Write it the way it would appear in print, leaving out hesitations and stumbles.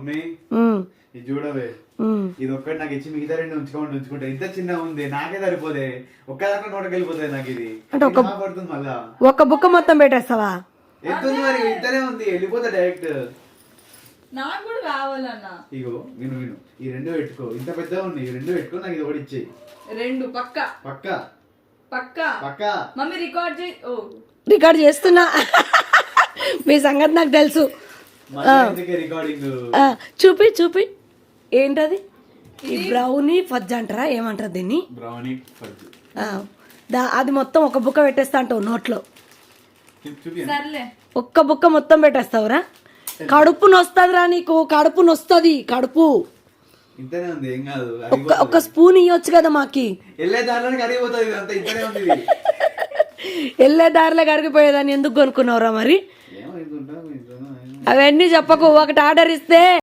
Mummy ఇది చూడవే, ఇది ఒక్కటి నాకు ఇచ్చి మిగతా రెండు ఉంచుకుంటా. ఇంత చిన్న ఉంది, నాకే సరిపోదే. ఒక్క దాంట్లో నోటకి వెళ్ళిపోతుంది నాకు. ఇది అంటే పడుతుంది మళ్ళా. ఒక బుక్క మొత్తం పెట్టేస్తావా? ఎంత ఉంది మరి? ఇంతనే ఉంది, వెళ్ళిపోతా డైరెక్ట్. నాకు కూడా కావాలన్నా. ఇగో విను, ఈ రెండు పెట్టుకో. ఇంత పెద్దగా ఉన్నాయి, ఈ రెండు పెట్టుకో. నాకు ఇది ఒకటి ఇచ్చేయి. రెండు పక్కా పక్కా పక్కా పక్కా. మమ్మీ రికార్డ్ చేస్తున్నా. మీ సంగతి నాకు తెలుసు. రికార్డింగ్ చూపి ఏంటది? ఈ బ్రౌనీ ఫజ్ అంటారా, ఏమంటారు దీన్ని? Brownie fudge. అది మొత్తం ఒక బుక్క పెట్టేస్తా అంటావు నోట్లో. సర్లే, ఒక్క బుక్క మొత్తం పెట్టేస్తావురా? కడుపు నొస్తుందిరా నీకు, కడుపు నొస్తుంది. కడుపు ఇంతనే ఉంది, ఏం కాదు. ఒక స్పూన్ ఇవ్వచ్చు కదా మాకి. వెళ్ళే దారిలోనే కరిగిపోతుంది. ఇంతనే ఉంది. వెళ్ళే దారిలో కరిగిపోయేదాన్ని ఎందుకు కొనుక్కున్నావురా మరి? ఏమో అవన్నీ చెప్పకు. ఒకటి ఆర్డర్ ఇస్తే